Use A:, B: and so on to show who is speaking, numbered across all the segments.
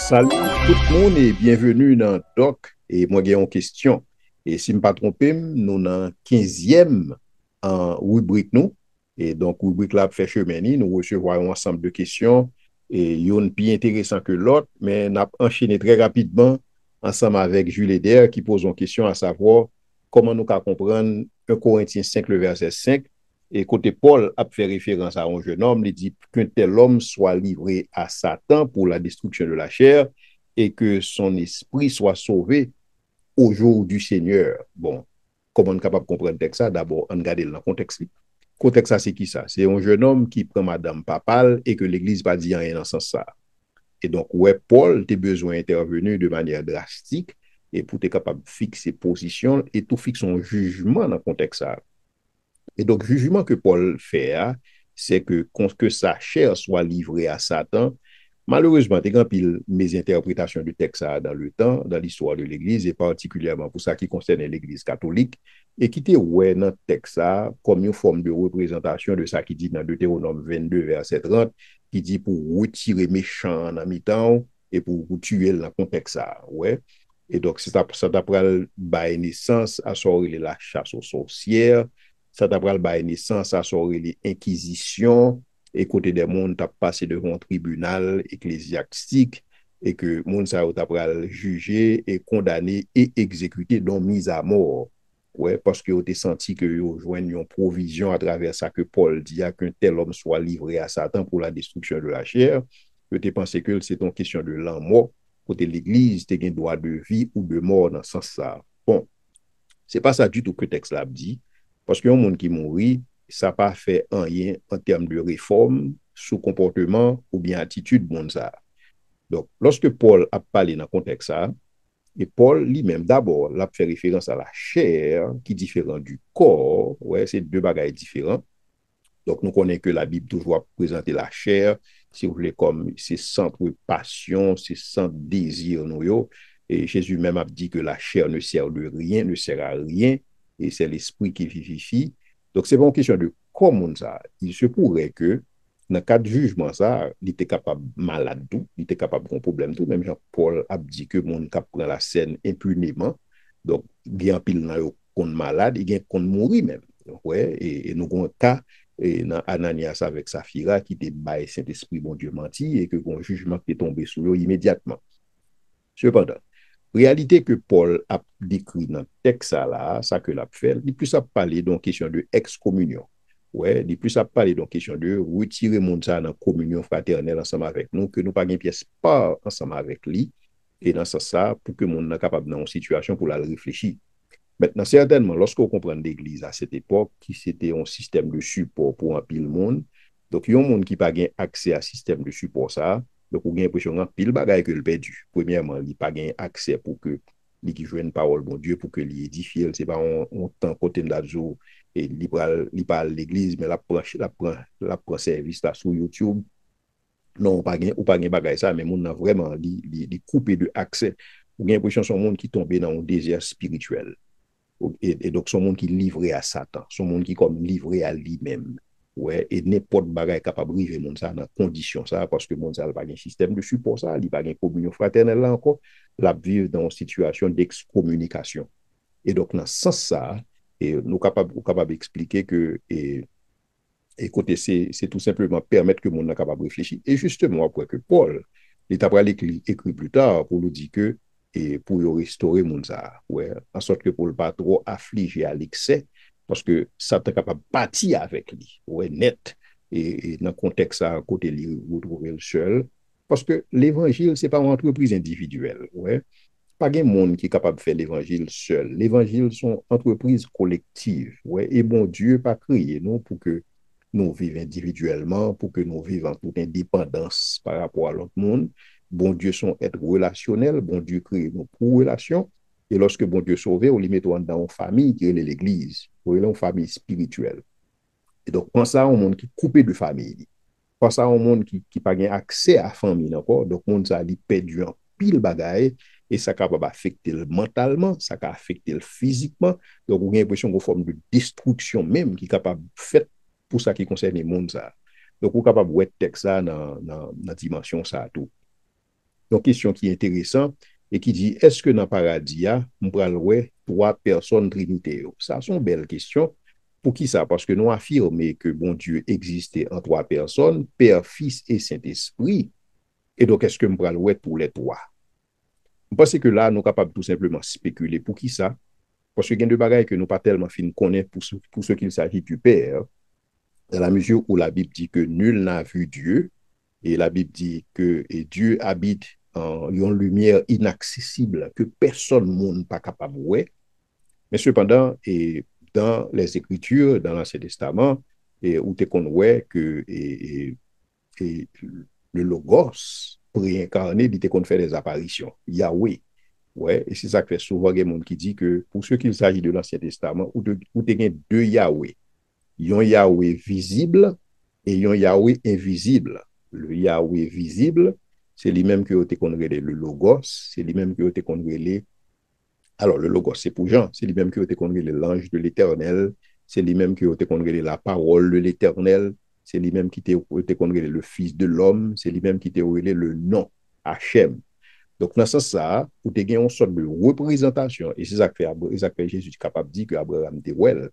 A: Salut tout le monde et bienvenue dans Doc et moi j'ai une question. Et si je ne me pas trompé, nous dans 15e en rubrique nous. Et donc rubrique là fait chemin, nous recevons un ensemble de questions et une plus intéressant que l'autre, mais n'a enchaîné très rapidement ensemble avec Jules Eder qui pose une question à savoir comment nous pouvons comprendre 1 Corinthiens 5 le verset 5. Et côté Paul a fait référence à un jeune homme, il dit qu'un tel homme soit livré à Satan pour la destruction de la chair et que son esprit soit sauvé au jour du Seigneur. Bon, comment on est capable de comprendre le texte ça? D'abord, on regarde dans le contexte. Le contexte, ça, c'est qui ça? C'est un jeune homme qui prend madame papale et que l'église pas dit rien dans ce sens ça. Et donc, ouais, Paul, tu as besoin d'intervenir de manière drastique et pour être capable de fixer position et tout fixer son jugement dans le contexte ça. Et donc, le jugement que Paul fait, c'est que sa chair soit livrée à Satan. Malheureusement, tu as mes interprétations du texte dans le temps, dans l'histoire de l'Église, et particulièrement pour ça qui concerne l'Église catholique, et qui était ouais dans le texte comme une forme de représentation de ça qui dit dans Deutéronome 22, verset 30, qui dit pour retirer méchant en mi-temps et pour tuer dans le contexte ça. Ouais. Et donc, ça t'apprend naissance à sortir la chasse aux sorcières, ça t'apprend naissance à sortir les inquisitions, et côté des mondes, tu as passé devant un tribunal ecclésiastique et que monde ça t'a jugé et condamné et exécuté, donc mis à mort. Ouais, parce que tu senti que vous joignent une provision à travers ça que Paul dit qu'un tel homme soit livré à Satan pour la destruction de la chair. Que tu pensé que c'est une question de l'an mort. Côté l'Église, tu as un droit de vie ou de mort dans ce sens-là. Bon, c'est pas ça du tout que le texte là dit. Parce qu'il y a un monde qui mourit, ça n'a pas fait rien en termes de réforme, sous comportement ou bien attitude monde ça. Donc, lorsque Paul a parlé dans le contexte ça, et Paul lui-même d'abord l'a fait référence à la chair qui est différente du corps, ouais, c'est deux bagages différents. Donc, nous connaissons que la Bible toujours présenter la chair, si vous voulez, comme ses centres de passion, ses centres de désir. Et Jésus même a dit que la chair ne sert de rien, ne sert à rien, et c'est l'esprit qui vivifie. Donc, c'est pas une question de comment ça. Il se pourrait que, dans le cas de jugement, ça, il était capable malade tout, il était capable d'un problème tout. Même Jean-Paul a dit que mon cap prend la scène impunément. Donc, il y a un pile qu'on malade, il y a qu'on mourit même. Ouais, et nous avons un cas et dans Ananias avec Saphira qui était bail Saint-Esprit, bon Dieu menti, et que le jugement est tombé sur eux immédiatement. Cependant, réalité que Paul a décrit dans le texte là, ça que l'a fait, il plus à parler d'une question de excommunion. Ouais, il plus à parler d'une question de retirer mon ça dans la communion fraternelle ensemble avec nous, que nous pas une pièce pas ensemble avec lui, et dans ça, pour que mon soit capable dans une situation pour la réfléchir. Maintenant, certainement, lorsqu'on comprend l'Église à cette époque, qui c'était un système de support pour un pile monde, donc il y a un monde qui n'a pas accès à un système de support ça, donc on a l'impression qu'il pile bagaille que le perdu. Premièrement, il n'a pas accès pour que il qui joue une parole bon Dieu pour que l'édifie, c'est pas un temps côté de la jour et il parle l'église mais la prend service là sur YouTube. Non, pas gain bagaille ça mais monde a vraiment li coupé de accès. On a l'impression que son monde qui tombé dans un désert spirituel. Et donc, son monde qui est livré à Satan, son monde qui est comme livré à lui-même. Ouais, et n'importe bagaille capable de vivre monde ça dans condition ça parce que monde ça n'a pas un système de support ça, il n'a pas une communion fraternelle là encore, la vivre dans une situation d'excommunication. Et donc dans ce sens ça, et nous capable d'expliquer que écoutez, c'est tout simplement permettre que le monde soit capable de réfléchir. Et justement, après que Paul, il a écrit plus tard pour nous dire que, et pour restaurer le monde, ouais, en sorte que pour ne pas trop affliger à l'excès, parce que ça est capable de partir avec lui, ouais, net. Et dans le contexte, à côté, vous trouvez le seul. Parce que l'évangile, ce n'est pas une entreprise individuelle. Ouais. Pas de monde qui est capable de faire l'évangile seul. L'évangile sont entreprises collectives. Ouais. Et bon Dieu pas créé nous pour que nous vivions individuellement, pour que nous vivions en toute indépendance par rapport à l'autre monde. Bon Dieu sont être relationnels. Bon Dieu crée nous pour relation. Et lorsque bon Dieu sauve, on les met dans une famille qui est l'église, ou une famille spirituelle. Et donc, pense à un monde qui est coupé de famille. Pense à un monde qui n'a pas accès à la famille encore. Donc, monde ça a perdu en pile bagaille et ça capable affecter mentalement, ça peut affecter physiquement. Donc, on a l'impression qu'on forme de destruction même qui est capable de faire pour ça qui concerne le monde ça. Donc, on est capable de voir texte ça dans la dimension ça tout. Donc, question qui est intéressante et qui dit, est-ce que dans le paradis, on pourra louer trois personnes trinité? Ça, c'est une belle question. Pour qui ça? Parce que nous affirmons que bon Dieu existait en trois personnes, Père, Fils et Saint-Esprit. Et donc, est-ce que on pourra louer pour les trois? Je pense que là, nous sommes capables tout simplement spéculer. Pour qui ça? Parce que il y a deux bagailles que nous pas tellement fin connaître pour ce qu'il s'agit du Père, dans la mesure où la Bible dit que nul n'a vu Dieu, et la Bible dit que Dieu habite en une lumière inaccessible que personne monde pas capable de voir. Mais cependant, dans les Écritures, dans l'Ancien Testament, où tu qu'on voit que le Logos préincarné, il qu'on fait des apparitions. Yahweh. Ouais, et c'est ça que fait souvent des gens qui dit que pour ce qu'il s'agit de l'Ancien Testament, où tu as deux Yahweh. Yon Yahweh visible et yon Yahweh invisible. Le Yahweh visible, c'est lui-même qui a été connu le Logos, c'est lui-même qui a été connu. Alors, le Logos, c'est pour Jean, c'est lui-même qui a été connu l'ange de l'Éternel, c'est lui-même qui a été connu la parole de l'Éternel, c'est lui-même qui a été connu le Fils de l'homme, c'est lui-même qui a été le nom, Hachem. Donc, dans ce sens, vous avez une sorte de représentation, et c'est ça que fait Jésus capable de dire qu'Abraham était well.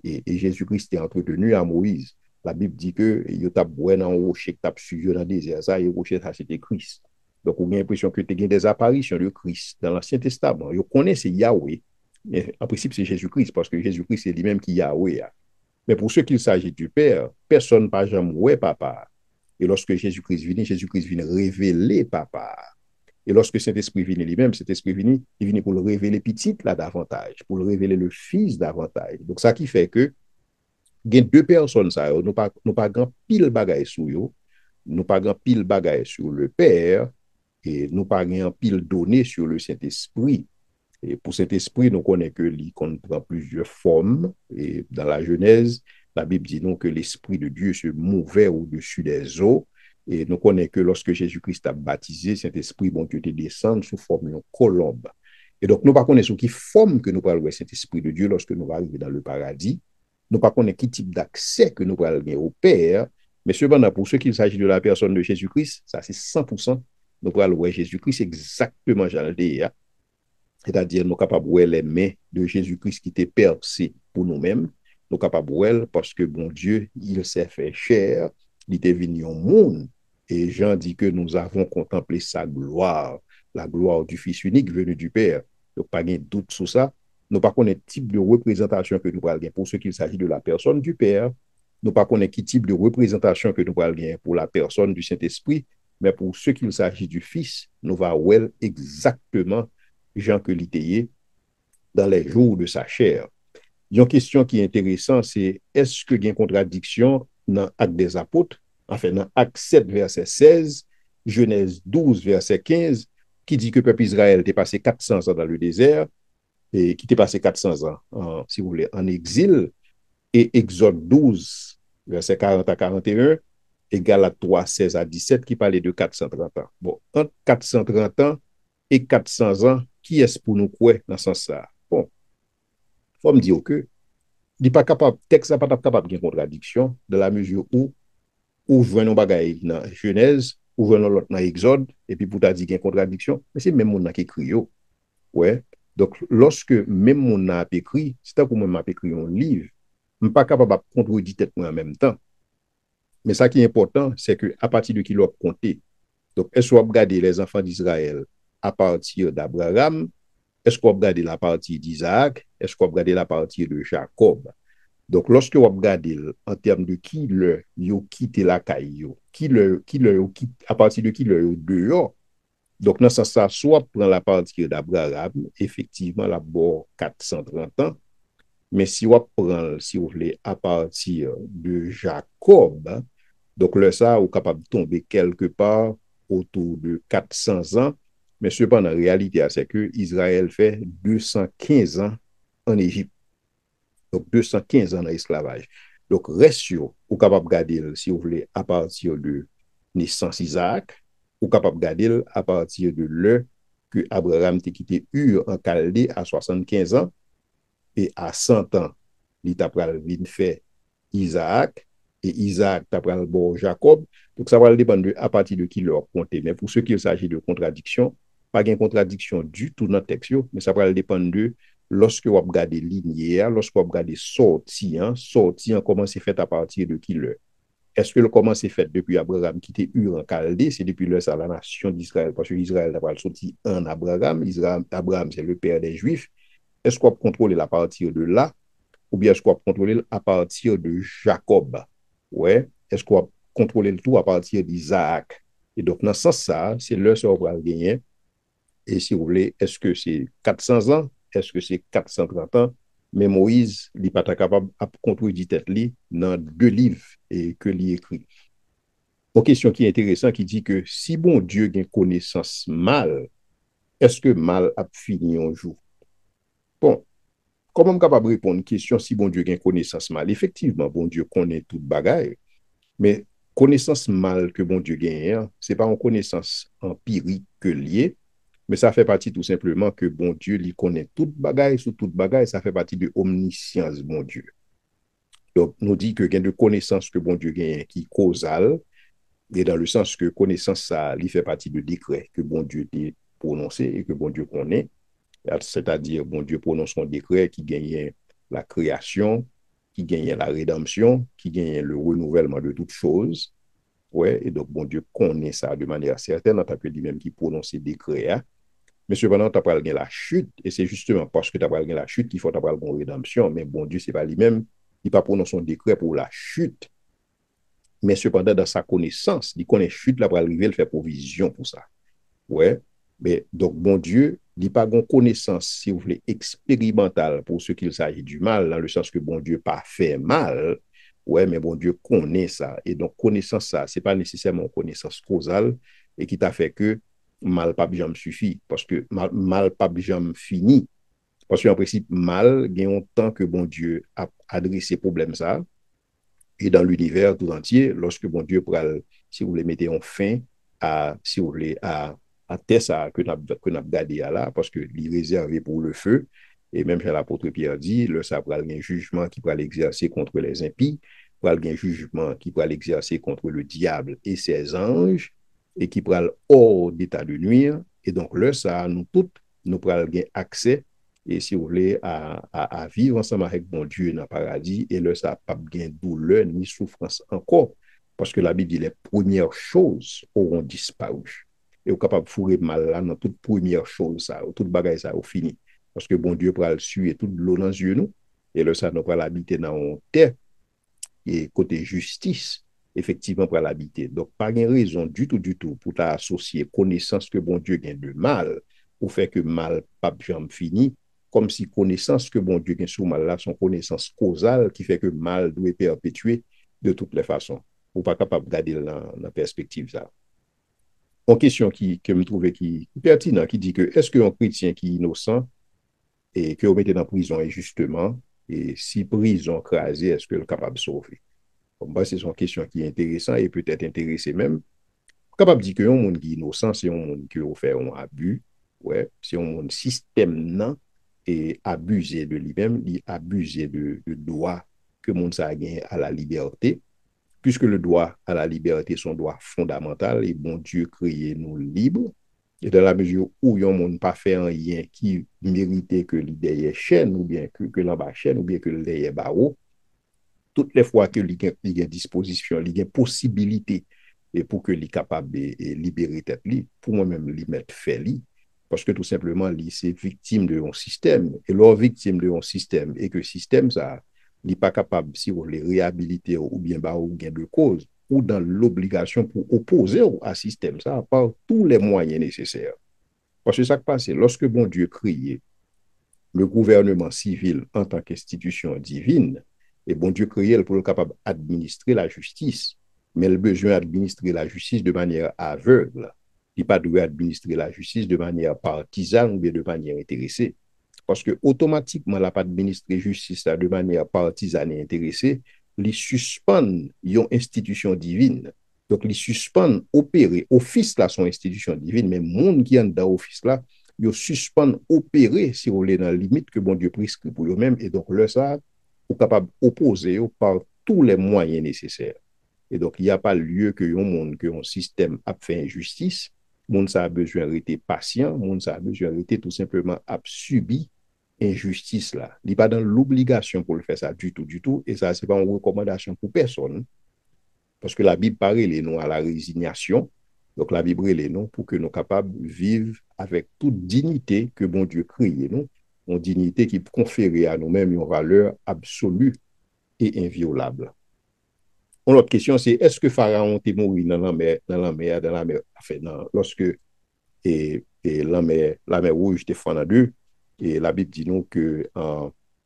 A: Et Jésus-Christ est entretenu à Moïse. La Bible dit que il t'a boué dans un rocher que t'a suivi dans le désert, ça, et le rocher, ça, c'était Christ. Donc, on a l'impression que tu as des apparitions de Christ dans l'Ancien Testament. On connaît c'est Yahweh, mais en principe, c'est Jésus-Christ, parce que Jésus-Christ, c'est lui-même qui est Yahweh. Mais pour ce qu'il s'agit du Père, personne n'a jamais ouais papa. Et lorsque Jésus-Christ vient révéler papa. Et lorsque Saint-Esprit vient lui-même, Saint-Esprit vient, il vient pour le révéler petit là davantage, pour le révéler le Fils davantage. Donc, ça qui fait que il y a deux personnes, ça, nous pas grand pile bagaille sur eux, nous pas grand pile bagaille sur le Père, et nous pas grand pile donné sur le Saint-Esprit. Et pour cet esprit, nous connaissons que l'icône prend plusieurs formes. Et dans la Genèse, la Bible dit donc que l'Esprit de Dieu se mouvait au-dessus des eaux. Et nous connaissons que lorsque Jésus-Christ a baptisé, Saint-Esprit, bon Dieu, te descend sous forme de colombe. Et donc, nous ne connaissons pas qui forme que nous parlons Saint-Esprit de Dieu lorsque nous arrivons dans le paradis. Nous ne connaissons pas qui type d'accès que nous parlons au Père. Mais cependant, pour ce qu'il s'agit de la personne de Jésus-Christ, ça c'est 100%. Nous parlons Jésus-Christ exactement, j'allais dire, c'est-à-dire nous sommes capables de voir les mains de Jésus-Christ qui étaient percées pour nous-mêmes. Nous sommes capables de voir parce que bon Dieu, il s'est fait chair, il était venu au monde. Et Jean dit que nous avons contemplé sa gloire, la gloire du Fils unique venu du Père. Donc, pas de doute sur ça. Nous ne connaissons pas le type de représentation que nous parlons pour ce qu'il s'agit de la personne du Père. Nous ne connaissons pas quel type de représentation que nous parlons pour la personne du Saint-Esprit. Mais pour ce qu'il s'agit du Fils, nous allons voir exactement Jean que l'ité dans les jours de sa chair. Une question qui est intéressante, c'est est-ce que il y a une contradiction dans Actes des Apôtres, enfin dans Actes 7, verset 16, Genèse 12, verset 15, qui dit que le peuple Israël était passé 400 ans dans le désert, et qui était passé 400 ans, si vous voulez, en exil, et Exode 12, verset 40 à 41, et Galates 3, 16 à 17, qui parlait de 430 ans. Bon, entre 430 ans et 400 ans, qui est-ce pour nous quoi dans ce sens-là? Bon, il faut me dire que il n'est pas capable, texte n'est pas capable de contradiction, dans la mesure où voyons bagaille dans Genèse, ou voyons l'autre dans Exode, et puis pour ta dire qu'il y a une contradiction, mais c'est même mon qui écrit. Ouais. Donc, lorsque même mon a écrit, c'est pour moi m'a écrit un livre, je ne suis pas capable de contredire tête en même temps. Mais ça qui est important, c'est que à partir de qui l'on compter. Donc, est-ce qu'on regarde les enfants d'Israël à partir d'Abraham? Est-ce qu'on regarde la partie d'Isaac? Est-ce qu'on regarde la partie de Jacob? Donc, lorsque vous regardez en termes de qui le yo quitté la caille, à partir de qui le dehors, donc dans ce sens, soit prend la partie d'Abraham, effectivement, la bord 430 ans, mais si vous prenez, si vous voulez, à partir de Jacob, donc là, ça, vous êtes capable de tomber quelque part autour de 400 ans, mais cependant, la réalité, c'est que Israël fait 215 ans en Égypte. Donc, 215 ans d'esclavage. Donc, reste, vous capable de garder, si vous voulez, à partir de naissance Isaac, ou capable de garder à partir de l'heure que Abraham t'a quitté Ur en Chaldée à 75 ans, et à 100 ans, il t'a fait Isaac, et Isaac t'a pral bon Jacob. Donc ça va dépendre à partir de qui leur compter. Mais pour ceux qui s'agit de contradiction, pas de contradiction du tout dans le texte, mais ça va dépendre de lorsque vous regardez linéaire, lorsque vous regardez sorti, sorti comment c'est fait à partir de qui leur. Est-ce que le comment c'est fait depuis Abraham qui était Ur en Chaldée, c'est depuis là, ça la nation d'Israël, parce que Israël a sorti en Abraham, Abraham c'est le père des Juifs. Est-ce qu'on peut contrôler à partir de là, ou bien est-ce qu'on peut contrôler à partir de Jacob? Ouais. Est-ce qu'on peut contrôler le tout à partir d'Isaac? Et donc, dans ce sens, c'est là que on va gagner. Et si vous voulez, est-ce que c'est 400 ans? Est-ce que c'est 430 ans? Mais Moïse, il n'est pas capable de contrôler tête dans deux livres et que l'il écrit. Une question qui est intéressante qui dit que si bon Dieu a une connaissance mal, est-ce que mal a fini un jour? Bon, comment je suis capable de répondre à une question si bon Dieu a une connaissance mal? Effectivement, bon Dieu connaît toute bagaille, mais connaissance mal que bon Dieu gagne, ce n'est pas une connaissance empirique que liée, mais ça fait partie tout simplement que bon Dieu lui connaît toute bagaille, sur toute bagaille, ça fait partie de omniscience bon Dieu. Donc, nous dit que gain de connaissance que bon Dieu gagne qui est causale, et dans le sens que connaissance, ça lui fait partie de décret que bon Dieu a prononcé et que bon Dieu connaît. C'est-à-dire, bon Dieu prononce son décret qui gagne la création, qui gagne la rédemption, qui gagne le renouvellement de toutes choses. Ouais, et donc, bon Dieu connaît ça de manière certaine, en tant que lui-même qui prononce ses décrets. Mais cependant, tu as pas la chute, et c'est justement parce que tu as pas la chute qu'il faut avoir la rédemption. Mais bon Dieu, c'est pas lui-même qui pas prononce son décret pour la chute. Mais cependant, dans sa connaissance, il connaît chute là pour arriver, il fait provision pour ça. Ouais. Mais donc, bon Dieu, il n'y a pas de connaissance, si vous voulez, expérimentale pour ce qu'il s'agit du mal, dans le sens que bon Dieu pas fait mal. Ouais, mais bon Dieu connaît ça. Et donc, connaissance ça, ce n'est pas nécessairement connaissance causale et qui t'a fait que mal pas bien suffit. Parce que mal pas bien fini. Parce qu'en principe, mal, il y a un temps que bon Dieu a adressé problème ça. Et dans l'univers tout entier, lorsque bon Dieu pral, si vous voulez, mettez en fin à, si vous voulez, à Tessa que nous avons gardé là, parce que l'y réservé pour le feu, et même chez l'apôtre Pierre dit, le ça pral un jugement qui pral exercer contre les impies, pral un jugement qui pral exercer contre le diable et ses anges, et qui pral hors d'état de nuire, et donc là, ça, nous toutes, nous pral accès et si vous voulez, à vivre ensemble avec bon Dieu dans le paradis, et là, ça n'a pas de douleur ni souffrance encore, parce que la Bible dit les premières choses auront disparu. Et vous êtes capable de fourrer mal là dans toute première chose, ça, toute bagaille ça, au fini. Parce que bon Dieu pourra le suer toute l'eau dans les yeux, nous, et là, ça nous pourra l'habiter dans la terre, et côté justice, effectivement, pour l'habiter. Donc, pas de raison du tout, pour t'associer connaissance que bon Dieu gagne de mal, pour faire que mal pas jamais fini, comme si connaissance que bon Dieu gagne sur mal là, son connaissance causale qui fait que mal doit perpétuer de toutes les façons. Ou pas capable de garder dans la perspective ça. Une question que me trouvais qui est pertinente, qui dit que est-ce qu'un chrétien qui est innocent et que vous mettez dans prison injustement, et si prison crasée, est-ce qu'il est capable de sauver? Bon, c'est une question qui est intéressante et peut-être intéressée même. Capable de dire que un monde qui est innocent, c'est un monde qui a fait un abus. Ouais, c'est un monde système non et abusé de lui-même, il abusé de droit que le monde a gagné à la liberté, puisque le droit à la liberté est son droit fondamental et bon Dieu créé nous libres. Et dans la mesure où un monde pas fait rien qui méritait que l'idée chaîne ou bien que l'en bas chaîne ou bien que l'idée barreau, toutes les fois que il y a disposition, il y a possibilité et pour que li capable de libérer tête li, pour moi-même li mettre fait li, parce que tout simplement li c'est victime de un système et leur victime de un système et que système ça n'est pas capable si vous les réhabiliter ou bien bah ou gain de cause ou dans l'obligation pour opposer à système ça par tous les moyens nécessaires. Parce que ça qui passe, lorsque bon Dieu criait le gouvernement civil en tant qu'institution divine, et bon Dieu créé pour être capable d'administrer la justice, mais le besoin d'administrer la justice de manière aveugle. Il pas doit administrer la justice de manière partisane ou bien de manière intéressée. Parce que automatiquement, la pas administrer justice de manière partisane et intéressée, il suspend une institution divine. Donc, il suspend opérer. Office là, son institution divine, mais le monde qui est dans l'office là, ils suspendent opérer, si vous voulez, dans la limite que bon Dieu prescrit pour eux-mêmes. Et donc, là, ça, vous capable d'opposer par tous les moyens nécessaires. Et donc, il n'y a pas lieu que un monde, que un système a fait injustice. Monde ça a besoin d'être patient, monde ça a besoin d'être tout simplement a subi injustice là. Il n'est pas dans l'obligation pour le faire ça du tout, du tout. Et ça, c'est pas une recommandation pour personne. Parce que la Bible parle les noms à la résignation. Donc, la Bible les noms pour que nous capables de vivre avec toute dignité que bon Dieu crée nous, une dignité qui confère à nous-mêmes une valeur absolue et inviolable. Une autre question, c'est est-ce que Pharaon est mort dans la mer, enfin, lorsque la mer Rouge était fendue en deux, et la Bible dit nous que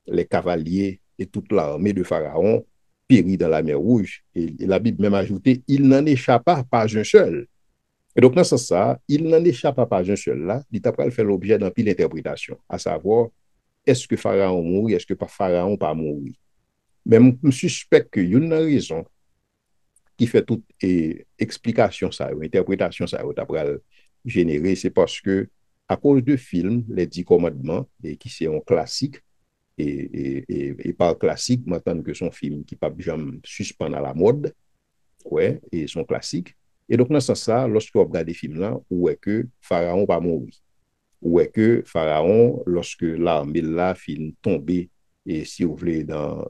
A: les cavaliers et toute l'armée de Pharaon périt dans la mer Rouge. Et la Bible même ajouté, il n'en échappa pas un seul. Et donc, dans ce sens, il n'en échappa pas un seul là. Il t'a fait l'objet d'un pile d'interprétation, à savoir, est-ce que Pharaon mourit, est-ce que pas Pharaon pas mourit. Mais je suspecte qu'il y a une raison qui fait toute explication ça, ou interprétation ça, ou d'après générer, c'est parce que à cause de films, les 10 commandements, et qui c'est un classique, et par classique, maintenant que son film qui pas jamais suspend à la mode, ouais, et son classique. Et donc, dans ce sens, lorsque vous regardez des films là, où est que Pharaon va mourir, où est que Pharaon, lorsque l'armée là finit tomber, et si vous voulez, dans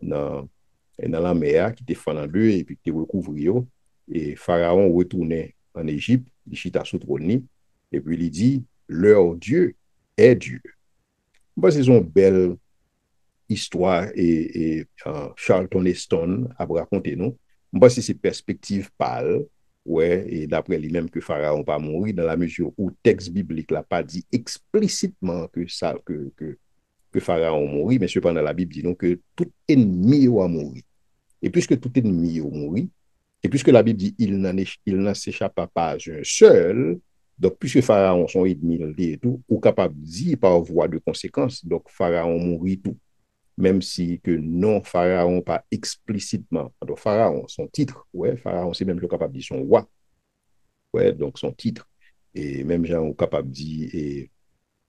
A: la mer qui était fendue en deux et puis qui était recouverte, et Pharaon retournait en Égypte, il chita sous trône, et puis il dit, leur Dieu est Dieu. Bon, c'est une belle histoire et Charlton Heston a raconté nous. Bon, c'est ces perspectives pâles, ouais, et d'après lui-même que Pharaon pas mourir dans la mesure où le texte biblique l'a pas dit explicitement que ça, que Pharaon mourit, mais cependant la Bible dit donc que tout ennemi a mouru. Et puisque tout ennemi a mouru, et puisque la Bible dit il n'en s'échappa pas un seul, donc puisque Pharaon son ennemi et tout, ou capable de dire par voie de conséquence, donc Pharaon mourit tout. Même si que non, Pharaon pas explicitement, donc Pharaon, son titre, ouais, Pharaon c'est même le capable de dire son roi, ouais, donc son titre, et même gens capable de dire,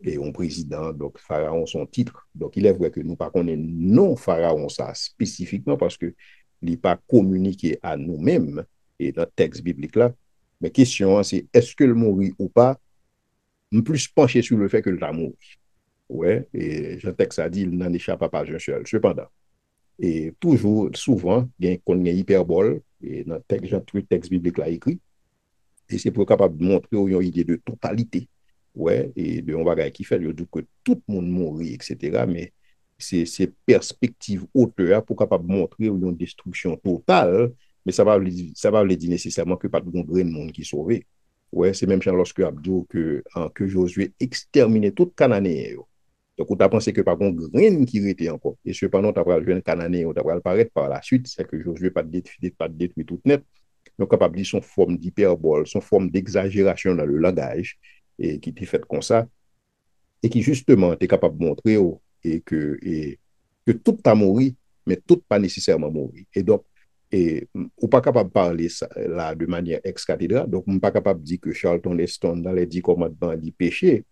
A: et un président, donc Pharaon son titre. Donc il est vrai que nous pas connaissons non Pharaon ça spécifiquement parce que il n'est pas communiqué à nous-mêmes et dans le texte biblique là. Mais question c'est est-ce que le mourit ou pas, plus penché sur le fait que le a mouru. Ouais, et le texte a dit il n'en échappe pas un seul. Cependant, et toujours, souvent, il y a une hyperbole, et dans le texte biblique là écrit, et c'est pour capable de montrer une idée de totalité, ouais, et de on bagage qui fait le que tout le monde mourit, etc. Mais c'est perspective hauteur pour capable de montrer une destruction totale, mais ça va dire nécessairement que pas de grand monde qui sauvé. Ouais, c'est même lorsque Abdou que Josué exterminé tout Cananéen. Donc, on a pensé que par contre, rien qui était encore. Et cependant, tu as le jeune Cananéen, on a paraître par la suite, c'est que Josué pas détruit tout net. Donc, capable de son forme d'hyperbole, son forme d'exagération dans le langage, et qui était faite comme ça, et qui justement était capable de montrer que tout a mouru, mais tout pas nécessairement mouru. Et donc, ou pas capable de parler ça, là de manière ex-cathédrale, donc on n'est pas capable de dire que Charlton Heston, dans les 10 commandements, dit péché,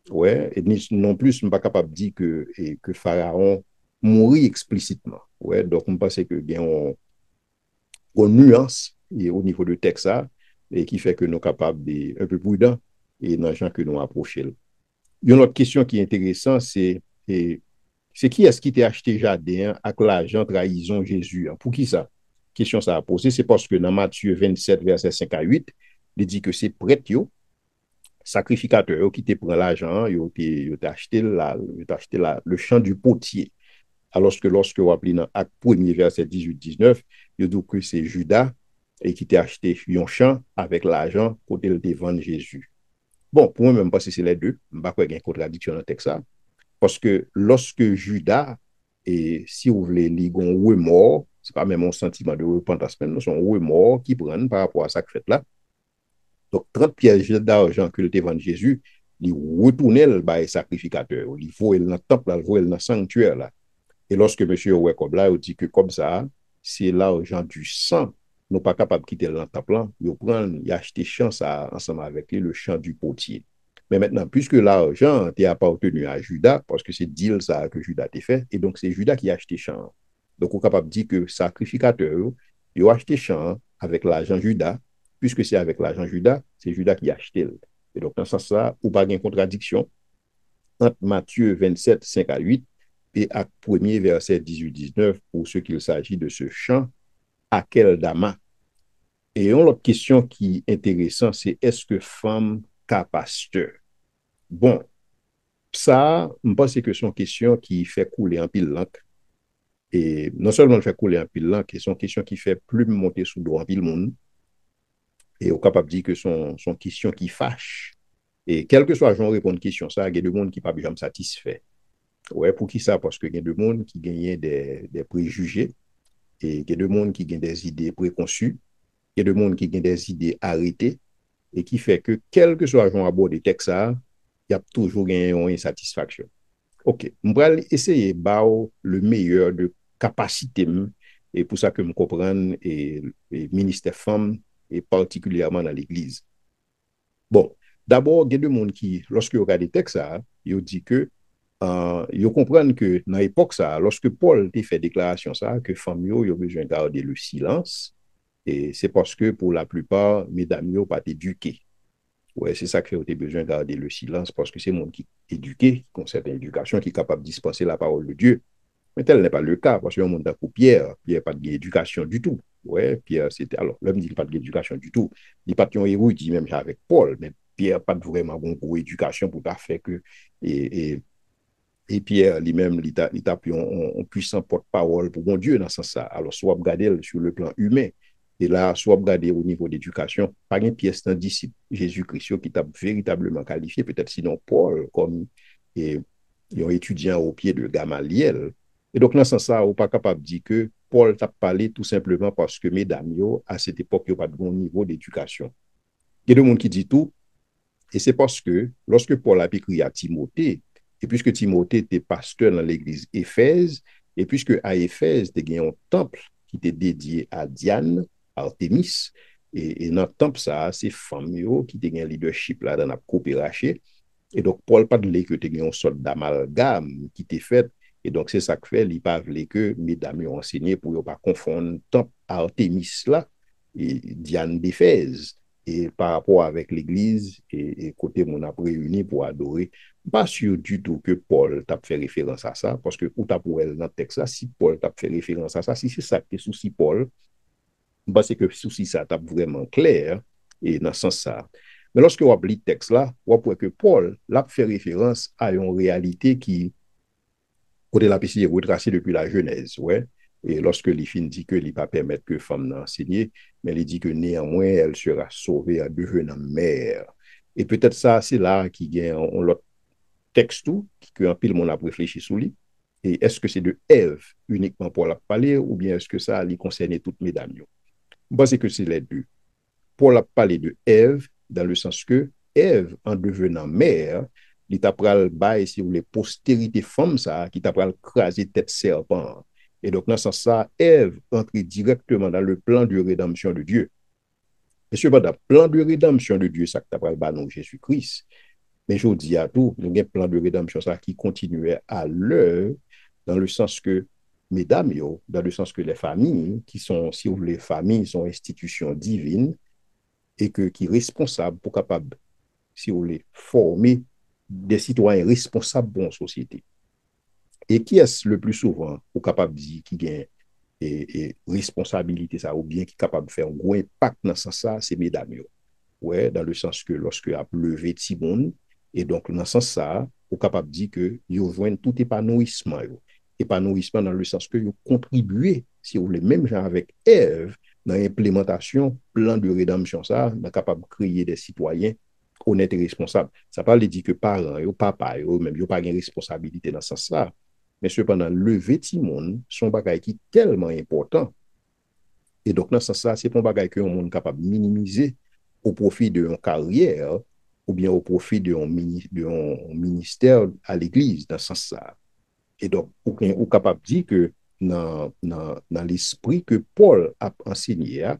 A: ouais, et non plus, on n'est pas capable de dire que Pharaon mourit explicitement. Ouais, donc on pense que bien on nuance et au niveau de texte et qui fait que nous sommes capables d'être un peu prudents et dans les gens que nous approchons. Une autre question qui est intéressante, c'est qui est-ce qui t'a acheté jardin avec l'argent trahison Jésus? Pour qui ça? Question ça a posé, c'est parce que dans Matthieu 27, verset 5 à 8, il dit que c'est prêtre, sacrificateur qui te prend l'argent, il t'a acheté, le champ du potier. Alors que lorsque vous appelez dans Acte 1er, verset 18-19, il dit que c'est Judas et qui t'a acheté un champ avec l'argent pour te vendre Jésus. Bon, pour moi-même, parce que c'est les deux, je ne sais pas qu'il y a une contradiction dans le texte. Parce que lorsque Judas, et si vous voulez, il y a un remords, ce n'est pas même un sentiment de repentance, mais c'est un remords qui prend par rapport à ça que fait là. Donc, 30 pièges d'argent que le vend Jésus, il retournait le bail sacrificateur, il voit dans le temple, il voit dans le sanctuaire là. Et lorsque monsieur ouais comme là, il dit que comme ça, c'est l'argent du sang, nous pas capable de quitter le temple là, il prend, il achète champ ça ensemble avec lui, le champ du potier. Mais maintenant, puisque l'argent est appartenu à Judas, parce que c'est deal ça que Judas a fait, et donc c'est Judas qui a acheté champ. Donc, on est capable de dire que sacrificateur, il a acheté champ avec l'argent Judas, puisque c'est avec l'argent Judas, c'est Judas qui a acheté. Et donc, dans ce sens-là, il n'y a pas de contradiction entre Matthieu 27, 5 à 8 et Acte 1er, verset 18-19, pour ce qu'il s'agit de ce champ, à quel dama. Et une autre question qui est intéressante, c'est est-ce que femme ka pasteur? Bon, ça, je pense que c'est une question qui fait couler un pile l'encre. Et non seulement fait couler un pile l'encre, c'est une question qui fait plus monter sous dos un pile monde. Et on est capable de dire que son question qui fâche. Et quel que soit genre répondre à question ça, il y a des gens qui ne sont pas jamais satisfaits. Ouais, pour qui ça? Parce qu'il y a des gens qui gagnent des préjugés et il y a des gens qui gagnent des idées préconçues, il y a des gens qui gagnent des idées arrêtées et qui fait que quel que soit genre abordé texte ça, il y a toujours une insatisfaction. OK, je vais essayer de le meilleur de capacité et pour ça que je comprends et ministère femme et particulièrement dans l'église. Bon, d'abord, il y a des gens qui, lorsque vous regardez le texte, ils disent que ils comprennent que dans l'époque, lorsque Paul a fait déclaration, que les femmes ont besoin de garder le silence, et c'est parce que pour la plupart, mesdames n'ont pas été éduquées. Ouais, c'est ça qui fait besoin de garder le silence, parce que c'est le monde qui est éduqué, qui a une certaine éducation, qui est capable de dispenser la parole de Dieu. Mais tel n'est pas le cas, parce que le monde d'un coup, Pierre n'a pas d'éducation du tout. Ouais, Pierre, c'était. Alors, l'homme dit qu'il n'a pas d'éducation du tout. Il n'a pas de érudit, même avec Paul, mais Pierre n'a pas vraiment une bonne éducation pour faire que. Et, et Pierre lui-même, il a pris un puissant porte-parole pour mon Dieu dans ce sens. Alors, soit regarder sur le plan humain, et là, soit regarder au niveau d'éducation, pas une pièce d'un disciple Jésus-Christ qui t'a véritablement qualifié, peut-être sinon Paul, comme et, un étudiant au pied de Gamaliel. Et donc, dans ce sens, on n'est pas capable de dire que Paul t'a parlé tout simplement parce que, mesdames, à cette époque, il n'y a pas de bon niveau d'éducation. Il y a des gens qui disent tout, et c'est parce que lorsque Paul a écrit à Timothée, et puisque Timothée était pasteur dans l'église Éphèse, et puisque à Éphèse, il y a un temple qui était dédié à Diane, Artémis, et dans le temple, ça, c'est femmes qui étaient un leadership là dans la coopération. Et donc, Paul pas de que tu as une sorte d'amalgame qui t'est fait. Et donc, c'est ça que fait, il pas que mesdames ont enseigné pour ne pas confondre le temple Artémis là, et Diane d'Éphèse et par rapport avec l'Église et côté mon a réuni pour adorer. Pas sûr du tout que Paul t'a fait référence à ça, parce que ou t'a pour elle dans le texte là, si Paul t'a fait référence à ça, si c'est ça que souci Paul, c'est que souci ça t'a vraiment clair et dans ce sens ça. Mais lorsque vous lit le texte là, vous voyez que Paul l'a fait référence à une réalité qui, côté la piscine, est retracée depuis la Genèse, ouais. Et lorsque l'Ifin dit que il pas permettre que femme n'enseigne, mais il dit que néanmoins, elle sera sauvée en devenant mère. Et peut-être ça, c'est là qu'il y a l'autre texte tout, que un pile monde a réfléchi sur lui. Et est-ce que c'est de Ève uniquement pour la parler, ou bien est-ce que ça lui concerne toutes mesdames? Je pense que c'est les deux. Paul a parlé de Ève, dans le sens que Ève, en devenant mère, il t'a pral bail, si vous voulez, postérité femme, ça, qui t'a pral craser tête serpent. Et donc, dans ce sens, Ève entre directement dans le plan de rédemption de Dieu. Et cependant, le plan de rédemption de Dieu, ça que t'a pral banon Jésus-Christ. Mais je vous dis à tout, nous avons un plan de rédemption ça, qui continuait à l'heure, dans le sens que, mesdames, dans le sens que les familles, qui sont, si vous voulez, familles, sont institutions divines, et qui est responsable pour capable, si vous voulez, former des citoyens responsables pour une société. Et qui est le plus souvent pour capable de dire qui gagne et responsabilité ça, ou bien qui est capable de faire un gros impact dans ce sens, c'est mesdames. Ouais, dans le sens que lorsque a levé Timon, et donc dans ce sens ça, vous capable de dire que vous joignent tout épanouissement. Épanouissement dans le sens que vous contribuez, si vous voulez, même genre avec Ève, dans l'implémentation, plan de rédemption, ça, vous capable de créer des citoyens honnêtes et responsables. Ça ne veut pas dire que parents, ou papa, même, ils n'ont pas de responsabilité dans ce sens-là. Mais cependant, lever Timon, son bagage qui est tellement important. Et donc, dans ce sens-là, c'est un bagage que on est capable de minimiser au profit d'une carrière ou bien au profit d'un ministère à l'Église, dans ce sens-là. Et donc, on est capable de dire que dans l'esprit que Paul a enseigné,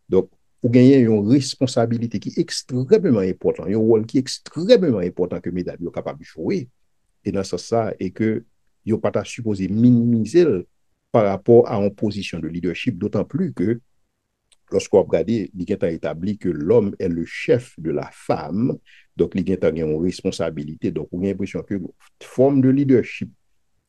A: donc, vous gagnez une responsabilité qui est extrêmement importante, un rôle qui est extrêmement important que mesdames sont capables de jouer. Et dans ce sens, et que vous n'êtes pas supposé minimiser par rapport à une position de leadership, d'autant plus que lorsqu'on regarde, il est établi que l'homme est le chef de la femme, donc il a une responsabilité. Donc, on a l'impression que forme de leadership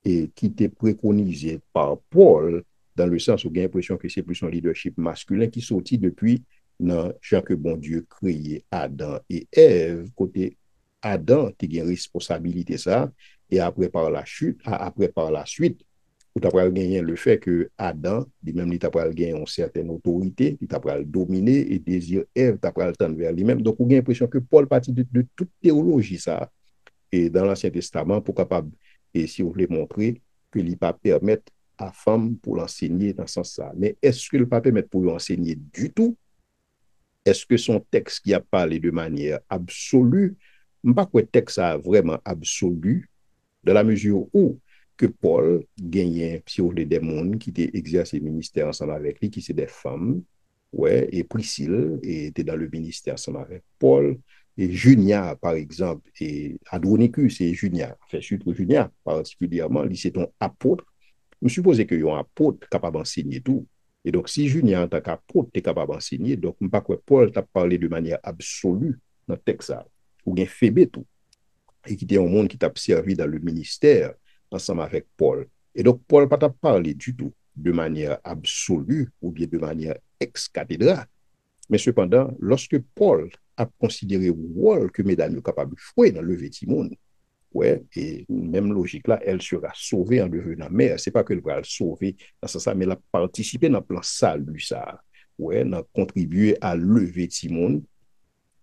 A: et qui était préconisée par Paul, dans le sens où on a l'impression que c'est plus un leadership masculin qui sortit depuis dans Jean que bon Dieu créé Adam et Ève, côté Adam qui a une responsabilité ça, et après par la suite, ou t'as pas gagné le fait que Adam, lui-même, il t'a pas gagné une certaine autorité, il t'a pas dominer et désir Ève, t'as pas le temps vers lui-même. Donc, on a l'impression que Paul partit de toute théologie, ça, et dans l'Ancien Testament, pour capable, et si vous voulez montrer que il pas permettre à femme pour l'enseigner dans ce sens-là. Mais est-ce que le pas permettre pour l'enseigner du tout? Est-ce que son texte qui a parlé de manière absolue, pas que le texte a vraiment absolu, dans la mesure où que Paul gagnait sur des démons qui étaient exercé le ministère ensemble avec lui, qui c'est des femmes, ouais, et Priscille était dans le ministère ensemble avec Paul, et Junia, par exemple, et Adronicus et Junia, enfin, surtout Junia, particulièrement, lui, c'est un apôtre. Je suppose que un apôtre capable d'enseigner tout. Et donc, si Junia, en tant qu'apôtre, est capable d'enseigner, donc, je ne sais pas quoi Paul t'a parlé de manière absolue dans le texte, ou bien Phébé tout et qui était un monde qui t'a servi dans le ministère ensemble avec Paul. Et donc, Paul n'a pas parlé du tout de manière absolue ou bien de manière ex-cathédrale. Mais cependant, lorsque Paul a considéré le rôle que mesdames sont capables de jouer dans le vêtement, ouais, et même logique là, elle sera sauvée en devenant mère. C'est pas qu'elle va le sauver dans ce sens, mais elle a participé dans le plan salut, ça. Ouais, elle a contribué à lever Timon.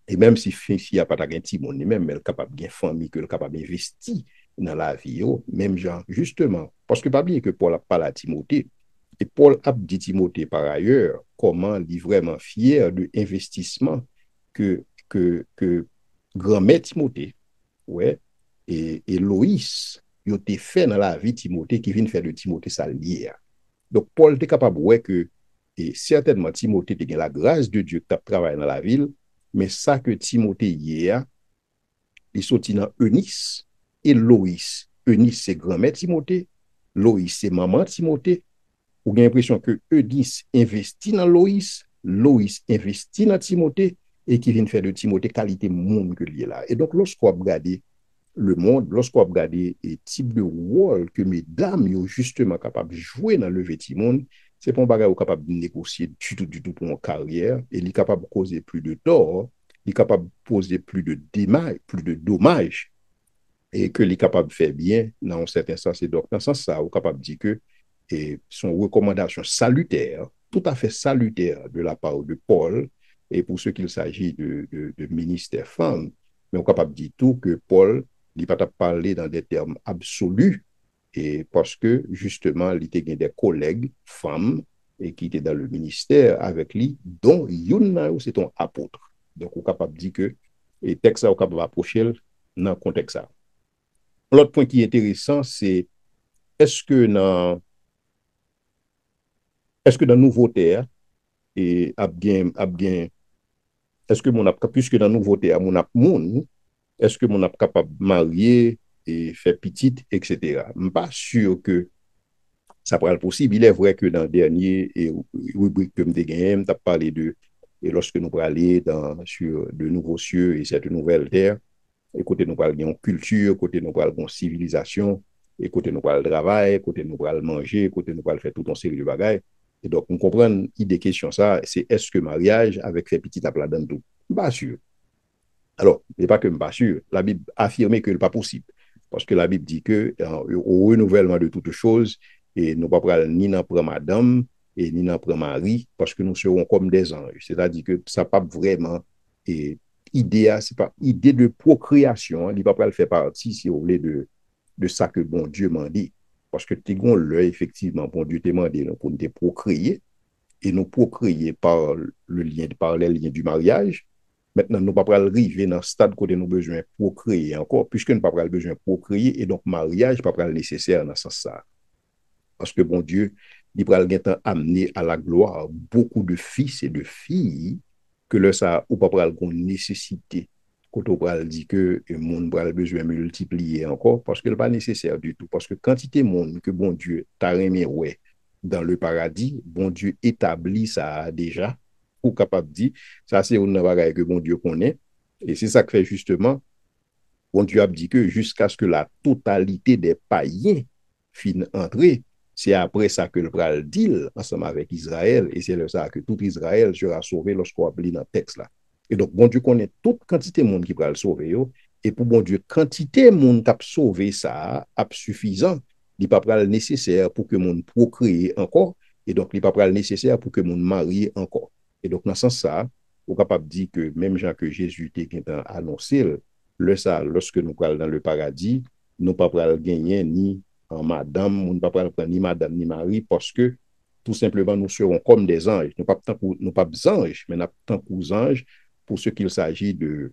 A: Et même si il n'y a pas de petit monde, même elle est capable de famille, qu'elle est capable d'investir dans la vie, même genre, justement, parce que pas oublier que Paul a parlé à Timothée, et Paul a dit Timothée par ailleurs, comment il est vraiment fier de l'investissement que grand-mère Timothée, ouais, et Loïs, ils ont été fait dans la vie de Timothée, qui vient faire de Timothée sa lière. Donc, Paul était capable de voir que, et certainement, Timothée a la grâce de Dieu qui a travaillé dans la ville, mais ça que Timothée hier, il sorti dans Eunice et Loïs. Eunice, c'est grand-mère Timothée. Loïs, c'est maman Timothée. Vous avez l'impression que Eunice investit dans Loïs, Loïs investit dans Timothée, et qui vient faire de Timothée qualité monde que lié là. Et donc, lorsqu'on regarde le monde, lorsqu'on regarde les types de rôle que mesdames sont justement capables de jouer dans le vêtement, c'est pas un bagage capable de négocier du tout pour une carrière, et il est capable de causer plus de tort, il est capable de poser plus de dommages, et que est capable de faire bien dans un certain sens. Et donc, dans ce sens, ça, on est capable de dire que et son recommandation salutaire, tout à fait salutaire de la part de Paul, et pour ce qu'il s'agit de ministère femme, mais on est capable de dire tout que Paul il va pas parler dans des termes absolus, et parce que justement, il était des collègues femmes et qui étaient dans le ministère avec lui, dont Yuna, c'est un apôtre. Donc, on est capable de dire que, et texte ça, on est capable d'approcher dans le contexte. L'autre point qui est intéressant, c'est est-ce que dans est-ce que dans nouveau terre et est-ce que mon puisque dans nouveau terre mon moun est-ce que mon capable de marier et faire petite etc. Je suis pas sûr que ça pourrait être possible. Il est vrai que dans le dernier rubrique que je gagné, tu as parlé de et lorsque nous allons aller sur de nouveaux cieux et cette nouvelle terre, et côté nous parlons de culture, côté nous parlons de civilisation, et côté nous parlons de travail, côté nous parlons manger, côté nous parlons faire tout un série de bagages. Et donc, on comprend l'idée question ça, c'est est-ce que mariage avec ces petits aplat dans tout? Pas sûr. Alors, il n'est pas que pas sûr. La Bible affirme que ce n'est pas possible. Parce que la Bible dit que au renouvellement de toutes choses, et nous ne pouvons ni n'en prendre madame, et ni n'en prendre mari, parce que nous serons comme des anges. C'est-à-dire que ça n'a pas vraiment et, c'est pas idée de procréation, il ne va pas le faire partie, si vous voulez, de ça que bon Dieu m'a dit. Parce que tu as l'œil, effectivement, bon Dieu t'a demandé pour nous procréer, et nous procréer par les liens du mariage. Maintenant, nous ne pouvons pas arriver dans le stade où nous avons besoin de procréer encore, puisque nous n'avons pas besoin de procréer, et donc mariage n'est pas nécessaire dans ce sens. Parce que bon Dieu, il va amener à la gloire beaucoup de fils et de filles que le ça ou pas pral une nécessité. Quand on pral dit que le monde a besoin de multiplier encore, parce que ce n'est pas nécessaire du tout. Parce que quantité de monde que bon Dieu t'a remis, ouais, dans le paradis, bon Dieu établit ça déjà, ou capable de dire, ça c'est une bagaille que bon Dieu connaît, et c'est ça que fait justement, bon Dieu a dit que jusqu'à ce que la totalité des païens finissent entrer, c'est après ça que le pral dit ensemble avec Israël, et c'est là ça que tout Israël sera sauvé lorsqu'on lit dans le texte là. Et donc, bon Dieu connaît toute quantité de monde qui va le sauver, yo, et pour bon Dieu, quantité de monde qui a sauvé ça, a suffisant, il n'est pas nécessaire pour que le monde procrée encore, et donc il n'est pas nécessaire pour que le monde marie encore. Et donc, dans ce sens ça, on est capable de dire que même Jean que Jésus t'a annoncé, le ça, lorsque nous parlons dans le paradis, nous ne pouvons pas gagner ni en madame, nous ne pouvons pas prendre ni madame ni mari, parce que tout simplement nous serons comme des anges. Nous ne pas des anges, mais nous tant qu'aux anges, pour ce qu'il s'agit de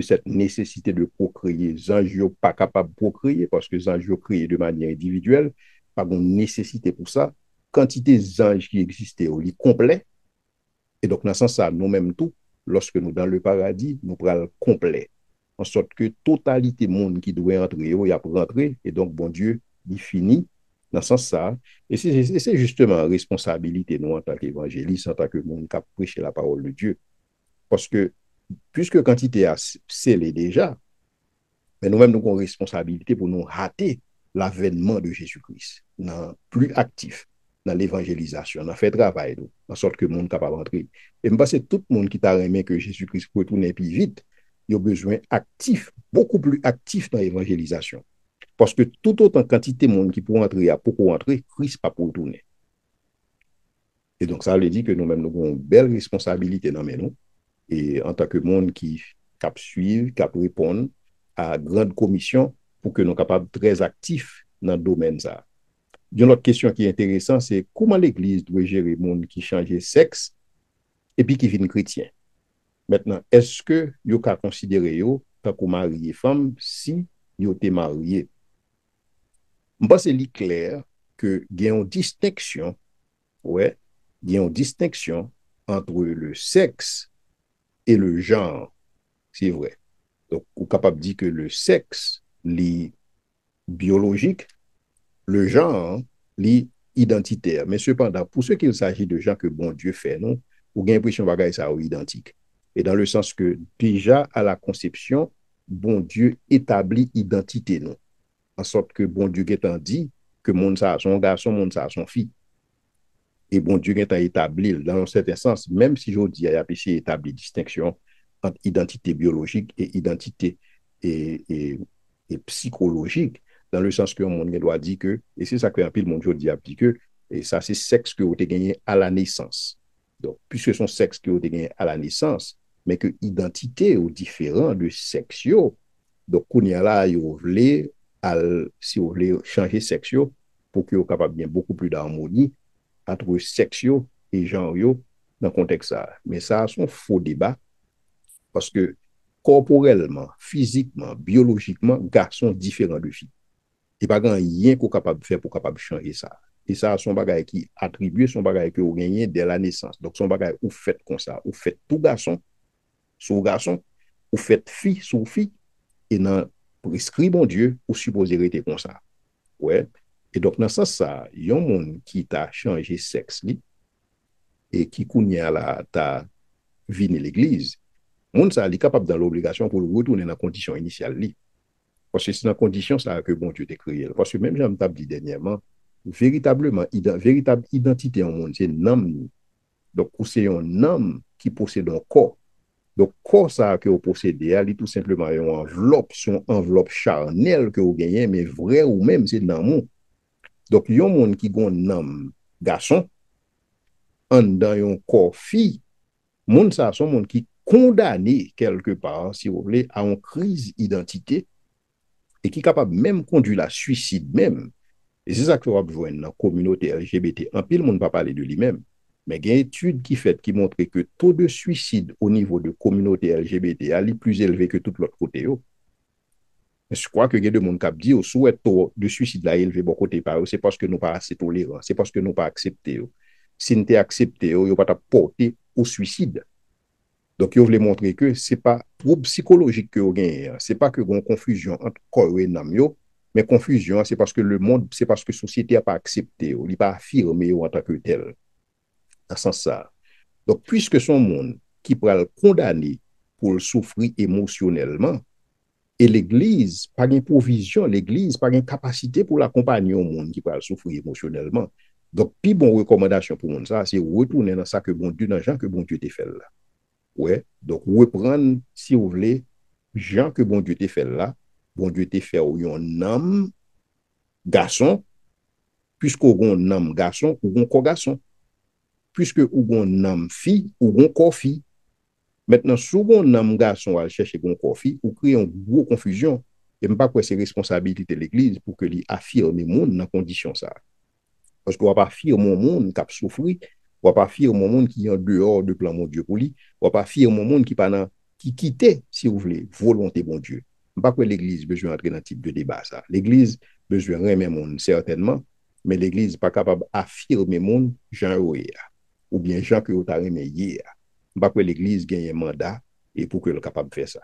A: cette nécessité de procréer. Les anges ne sont pas capables de procréer parce que les anges sont créés de manière individuelle, pas de nécessité pour ça. Quantité d'anges qui existaient au lit complet, et donc dans ce sens, nous-mêmes tout, lorsque nous dans le paradis, nous prenons complet. En sorte que totalité monde qui doit entrer, il y a pour rentrer, et donc bon Dieu, il finit dans ce sens ça. Et c'est justement responsabilité nous en tant qu'évangélistes, en tant que monde qui a prêché la parole de Dieu. Parce que puisque quantité a scellé déjà, mais nous-mêmes nous avons une responsabilité pour nous rater l'avènement de Jésus-Christ, non plus actif dans l'évangélisation, dans fait travail, en sorte que le monde est capable d'entrer. Et je pense que tout le monde qui t'a aimé que Jésus-Christ retourne plus vite, il a besoin actif, beaucoup plus actif dans l'évangélisation. Parce que tout autant quantité de monde qui peut entrer à beaucoup entrer, Christ pas pour retourner. Et donc ça veut dire que nous-mêmes nous avons une belle responsabilité dans nous, et en tant que monde qui cap suivre, cap répondre à grande commission pour que nous soyons capables très actifs dans le domaine ça. Une autre question qui est intéressante, c'est comment l'Église doit gérer le monde qui change de sexe et puis qui vient chrétien. Maintenant, est-ce que vous pouvez considérer yo tant que mari et femme si vous êtes marié? Je pense que c'est clair que il y a une distinction, ouais, il y a une distinction entre le sexe et le genre. C'est vrai. Donc, on est capable de dire que le sexe, est biologique, le genre, est identitaire. Mais cependant, pour ce qu'il s'agit de gens que bon Dieu fait, non, vous avez l'impression que ça est identique. Et dans le sens que déjà à la conception, bon Dieu établit identité, non. En sorte que bon Dieu est dit que monde ça a son garçon, monde ça a son fille. Et bon Dieu est établi, dans un certain sens, même si je dis, il y a établi distinction entre identité biologique et identité et psychologique, dans le sens que mon doit dire que, et c'est ça que un peu le monde dit, que, et ça c'est sexe que vous avez gagné à la naissance. Donc, puisque son sexe que vous avez gagné à la naissance, mais que identité ou différent de sexe, donc, on y a là, si vous voulez changer sexe, pour que vous capable bien beaucoup plus d'harmonie entre sexe et genre dans le contexte ça. Mais ça, c'est un faux débat parce que corporellement, physiquement, biologiquement, garçons différents de filles. Il n'y a pas rien qu'on est capable de faire pour capable changer ça. Et ça, son bagage qui attribue son bagage que vous gagnez dès la naissance. Donc, son bagage, vous faites comme ça. Vous faites tout garçon sur garçon, vous faites fille sur fille, et dans prescrit bon Dieu, vous supposez rester comme ça. Ouais. Et donc, dans ce sens, il y a un monde qui t'a changé sexe, et qui kounya la ta vini l'église, moun ça est capable dans l'obligation pour retourner dans la condition initiale li. Parce que c'est dans la condition ça que bon Dieu t'a créé. Parce que même j'en t'ai dit dernièrement, véritablement, véritable identité en monde, c'est un homme. Donc, c'est un homme qui possède un corps. Donc, corps ça que vous possédez, c'est tout simplement une enveloppe, son enveloppe charnelle que vous gagnez, mais vrai ou même, c'est dans mon. Donc, il y a un monde qui a un homme garçon, en dans un corps fille, monde ça, son monde qui condamné quelque part, si vous voulez, à une crise d'identité et qui est capable même conduire la suicide même. Et c'est ça que vous avez dans la communauté LGBT. En pile, le monde ne va pas parler de lui-même. Mais il y a une étude qui montre que le taux de suicide au niveau de la communauté LGBT est plus élevé que tout l'autre côté. Mais je crois que il y a des gens qui disent que le taux de suicide est élevé de côté, c'est parce que nous ne sommes pas assez tolérants, c'est parce que nous ne sommes pas acceptés. Si nous sommes acceptés, nous ne sommes pas porter au suicide. Donc, vous voulez montrer que ce n'est pas trouble psychologique que vous gagnez. Ce n'est pas que vous avez une confusion entre corps et âme. Mais confusion, c'est parce que le monde, c'est parce que la société n'a pas accepté, ou n'a pas affirmé en tant que tel, dans ce sens-là. Donc, puisque son monde qui pourra le condamner pour le souffrir émotionnellement, et l'Église, pas une provision, l'Église, pas une capacité pour l'accompagner au monde qui pourra le souffrir émotionnellement. Donc, plus bonne recommandation pour monde ça, c'est retourner dans ça que bon Dieu, dans Jean que bon Dieu t'a fait là. Ouais. Donc, reprendre, si vous voulez, Jean que bon Dieu t'a fait là, bon Dieu t'a fait un homme, garçon, puisque un homme garçon, ou un corps garçon. Puisque ou un homme fille, ou un corps fille. Maintenant, souvent, un homme garçon va chercher un corps fille, ou créer une grosse confusion. Et même pas quoi c'est responsabilité de l'Église pour que lui affirme le monde dans condition ça. Parce qu'on va pas affirmer mon monde qui a souffert, on va pas affirmer mon monde qui est en dehors du plan mon Dieu pour lui, on va pas affirmer mon monde qui quittait, si vous voulez, volonté bon Dieu. Pas que l'Église besoin d'entrer dans ce type de débat ça. L'Église besoin de remettre monde certainement, mais l'Église pas capable d'affirmer monde Jean ou bien Jean que vous avez remis hier. Pas que l'Église gagne un mandat et pour que le capable de faire ça.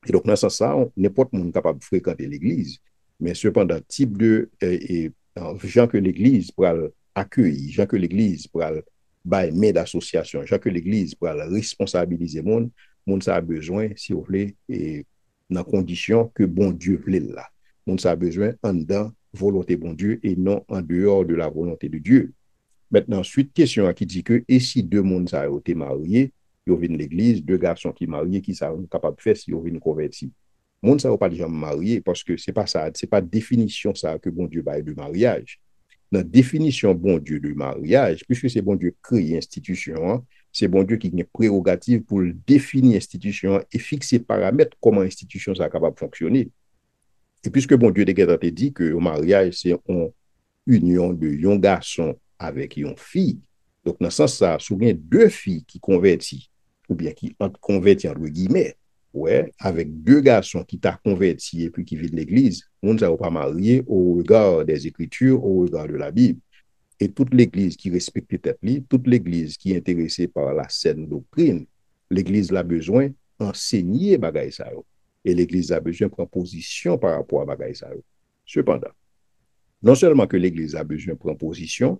A: Et donc, dans ce sens, n'importe monde capable de fréquenter l'Église, mais cependant, type de gens que l'Église pourra accueillir, gens que l'Église pourra mettre d'association, gens que l'Église pourra responsabiliser le monde ça a besoin, si vous voulez, et dans condition que bon Dieu voulait là. Le monde ça a besoin en dedans volonté bon Dieu et non en dehors de la volonté de Dieu. Maintenant, suite question qui dit que, et si deux mondes ça ont été mariés, ils viennent l'église, deux garçons qui mariés, qui sont capables de faire si ils viennent convertis. Monde ça va pas déjà marié parce que c'est pas ça, c'est pas définition ça que bon Dieu bail de mariage. Dans définition bon Dieu de mariage, puisque c'est bon Dieu créer institution, hein, c'est bon Dieu qui a une prérogative pour définir institution et fixer paramètres comment institution ça capable de fonctionner. Et puisque bon Dieu déjà dit que le mariage c'est une union de un garçon avec une fille. Donc, dans ce sens, ça, souvent, deux filles qui convertissent, ou bien qui ont converti, entre guillemets, ouais, avec deux garçons qui t'ont converti et puis qui vivent l'église, on ne s'est pas marié au regard des Écritures, au regard de la Bible. Et toute l'église qui respecte tête, toute l'église qui est intéressée par la saine doctrine, l'église a besoin d'enseigner bagaille ça. Et l'église a besoin de prendre position par rapport à bagaille ça. Cependant, non seulement que l'Église a besoin de prendre position,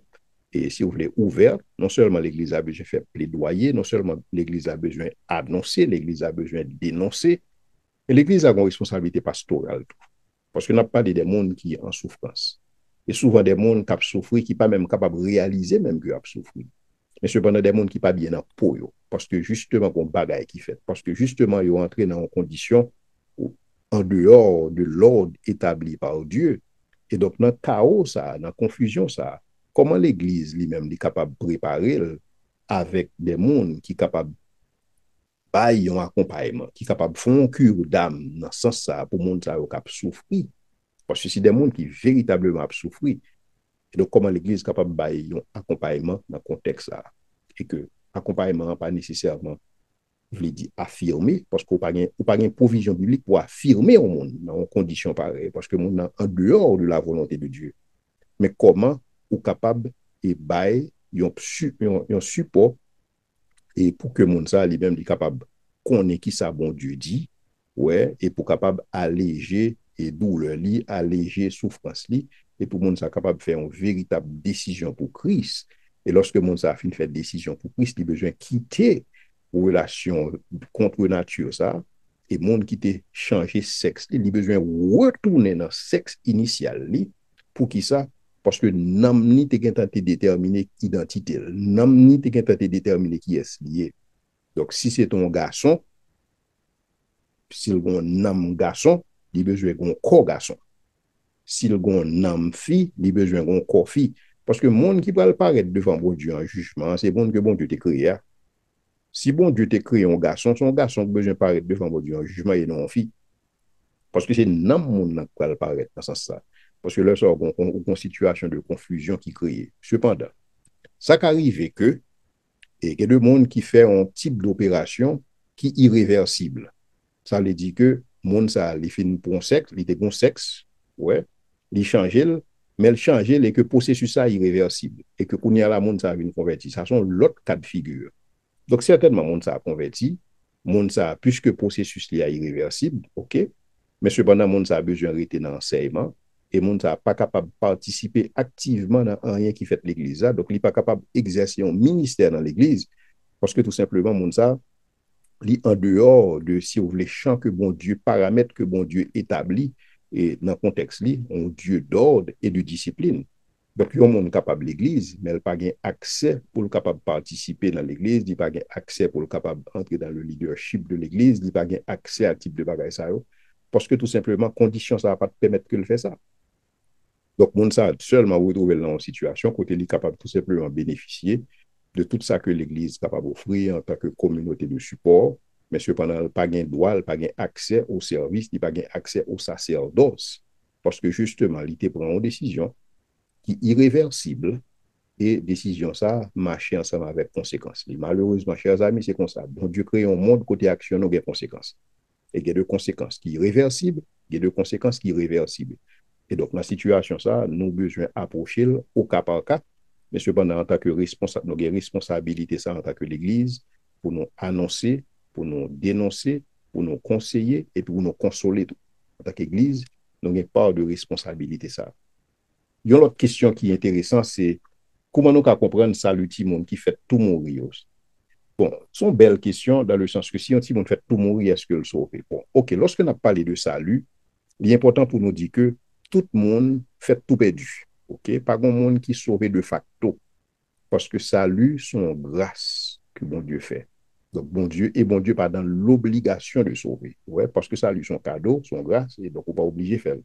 A: et si vous voulez, ouverte, non seulement l'Église a besoin de faire plaidoyer, non seulement l'Église a besoin d'annoncer, l'Église a besoin de dénoncer, mais l'Église a une responsabilité pastorale. Parce qu'on n'a pas des mondes qui sont en souffrance. Et souvent des mondes qui ont souffert, qui ne sont pas même capables de réaliser même qu'ils ont souffert. Mais cependant, des mondes qui ne sont pas bien en peau. Parce que justement, qu'on bagaille qui fait. Parce que justement, ils ont entré dans une condition en dehors de l'ordre établi par Dieu. Et donc, dans le chaos, ça, dans la confusion, ça, comment l'Église lui-même est capable de préparer avec des mondes qui sont capables de bailler un accompagnement, qui sont capables de faire un cure d'âme dans ce sens ça, pour les monde qui souffrir. Parce que c'est des mondes qui véritablement souffrir. Et donc, comment l'Église est capable de bailler un accompagnement dans le contexte ça. Et que l'accompagnement n'est pas nécessairement je l'ai dit, affirmer, parce qu'on n'a pas une provision biblique pour affirmer au monde dans une condition pareille, parce que le monde est en dehors de la volonté de Dieu. Mais comment on est capable de bailler un support et pour que le monde ça lui-même est capable de connaître qui ça bon Dieu dit, ouais, et pour capable alléger et douleur li, alléger souffrance li, et pour le monde ça capable de faire une véritable décision pour Christ. Et lorsque le monde ça a fait une décision pour Christ, il a besoin de quitter relation contre nature ça et monde qui t'a changé sexe il a besoin retourner dans sexe initial li, pour qui ça parce que nam ni te gen tante déterminer identité nam ni te gen tante déterminer qui est lié donc si c'est ton garçon s'il gon nam garçon il besoin gon corps garçon s'il gon nam fille il besoin gon corps fille parce que monde qui va paraître devant bon Dieu en jugement c'est bon que bon Dieu t'a créé. Si bon Dieu t'a créé un garçon, son garçon a besoin de paraître devant bon Dieu en jugement et non en fille. Parce que c'est non mon qui va paraître dans ce sens-là. Parce que là, ça a une situation de confusion qui crée. Cependant, ça qu'arrive que, et que le monde qui fait un type d'opération qui est irréversible. Ça veut dire que le monde, ça, il fait pour un sexe, il était bon sexe, ouais, il change, mais il change et que le processus ça est irréversible. Et que quand il y a la monde, ça a une convertir. Ça sont l'autre cas de figure. Donc, certainement, monde ça a converti, monde ça, puisque le processus est irréversible, ok, Mais cependant, moun sa a besoin de rester dans l'enseignement et moun sa pas capable de participer activement dans rien qui fait l'église. Donc, il n'est pas capable d'exercer un ministère dans l'église parce que tout simplement, moun sa, li en dehors de, si vous voulez, champ que bon Dieu, paramètres que bon Dieu établit et dans le contexte, li, un Dieu d'ordre et de discipline. Donc, il y a un monde capable de l'église, mais il n'a pas accès pour le capable de participer dans l'église, il n'a pas accès pour le capable d'entrer dans le leadership de l'église, il n'a pas accès à ce type de bagaille ça, parce que tout simplement, condition, ça ne va pas te permettre que le fait ça. Donc, monde ça seulement retrouver dans une situation côté il est capable tout simplement bénéficier de tout ça que l'Église est capable d'offrir en tant que communauté de support, mais cependant, il n'a pas de droit, il n'a pas accès au service, il n'a pas accès au sacerdoce, parce que justement, il prend une décision qui est irréversible et décision ça marche ensemble avec conséquences. Et malheureusement, chers amis, c'est comme ça. Bon Dieu crée un monde côté action, nous avons conséquences. Et il y a des conséquences qui sont réversibles, il y a des conséquences qui sont irréversibles. Et donc, dans la situation, ça, nous avons besoin d'approcher au cas par cas, mais cependant, en tant que responsable, nous avons responsabilité ça en tant que l'Église pour nous annoncer, pour nous dénoncer, pour nous conseiller et pour nous consoler. En tant qu'Église, nous avons part de responsabilité ça. Il y a une autre question qui est intéressante, c'est comment nous comprendre ça, le petit monde qui fait tout mourir. Bon, c'est une belle question dans le sens que si un petit monde fait tout mourir, est-ce que le sauve? Bon, ok, lorsque nous parlé de salut, il est important pour nous dire que tout le monde fait tout perdu. Ok, pas grand monde qui sauve de facto. Parce que salut, sont grâce que bon Dieu fait. Donc, bon Dieu pas dans l'obligation de sauver. Ouais, parce que salut, son cadeau, son grâce, et donc on pas obligé de faire.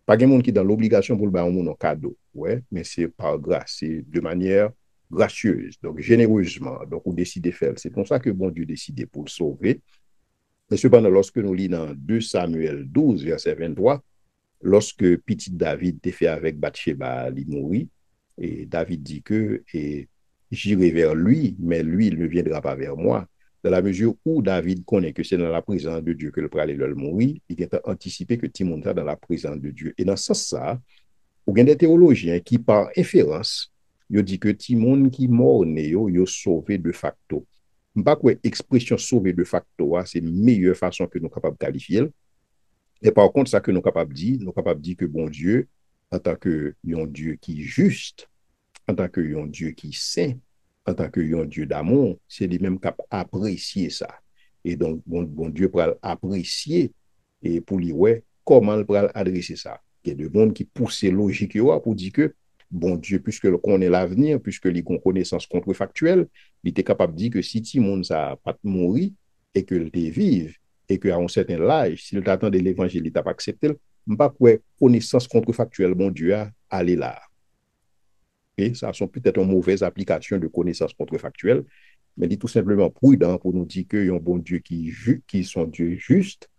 A: Pas grand monde qui est dans l'obligation pour le faire un cadeau. Ouais, mais c'est par grâce, c'est de manière gracieuse, donc généreusement. Donc, on décide de faire. C'est pour ça que bon Dieu décide pour le sauver. Mais cependant, lorsque nous lisons dans 2 Samuel 12, verset 23, lorsque petit David était fait avec Bathsheba, il mourit, et David dit que j'irai vers lui, mais lui, il ne viendra pas vers moi. Dans la mesure où David connaît que c'est dans la présence de Dieu que le pralé le mourir, il a anticipé que Timon dans la présence de Dieu. Et dans ce sens, ça, il y a des théologiens qui, par inférence, ils disent que Timon qui mort, il sauvé de facto. Je ne sais pas quoi expression sauvé de facto, c'est la meilleure façon que nous sommes capables de qualifier. Et par contre, ça que nous sommes capables de dire, nous sommes capables de dire que bon Dieu, en tant que un Dieu qui est juste, en tant que un Dieu qui est saint, en tant que un Dieu d'amour, c'est lui-même qui apprécier ça. Et donc, bon Dieu pourra apprécier et pour lui, ouais, comment il pourra adresser ça. Il y a des gens qui poussent logique pour dire que bon Dieu, puisque le connaît l'avenir, puisque il a une connaissance contrefactuelle, il était capable de dire que si tout le monde n'a pas mourir et que le vive, et qu'à un certain âge, si le t'attend de l'évangile, il n'a pas accepté, je ne sais pas quoi connaissance contrefactuelle, bon Dieu, a aller là. Et ça sont peut-être une mauvaise application de connaissances contrefactuelles, mais il est tout simplement prudent pour nous dire qu'il y a un bon Dieu qui sont Dieu juste,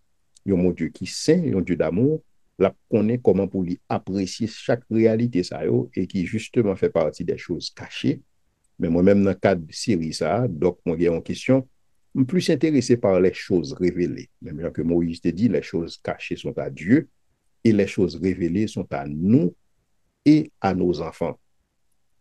A: il y a un bon Dieu qui est saint, il y a un Dieu d'amour, là, on est comment pour lui apprécier chaque réalité ça et qui justement fait partie des choses cachées. Mais moi-même, dans le cadre de série, ça, donc, moi, j'ai une question, je suis plus intéressé par les choses révélées. Même que Moïse te dit, les choses cachées sont à Dieu et les choses révélées sont à nous et à nos enfants.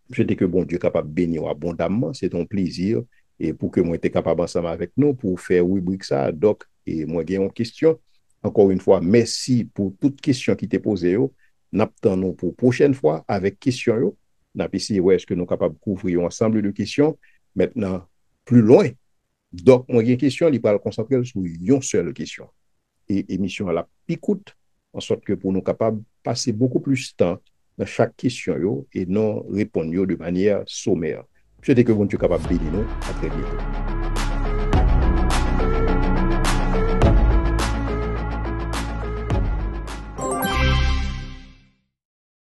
A: Je dis que bon Dieu est capable de bénir abondamment, c'est ton plaisir. Et pour que moi, j'étais capable ensemble avec nous pour faire rubrique ça, donc, et moi, j'ai une question. Encore une fois, merci pour toute question qui t'est posée. N'attendons pour prochaine fois avec question. N'a essayé, ouais, est-ce que nous sommes capables de couvrir un ensemble de questions. Maintenant, plus loin. Donc, moi, j'ai une question, il va le concentrer sur une seule question. Et émission à la picoute, en sorte que pour nous capables de passer beaucoup plus de temps dans chaque question et non répondre de manière sommaire. Je sais que vous êtes capable de bénir nous. À très bientôt.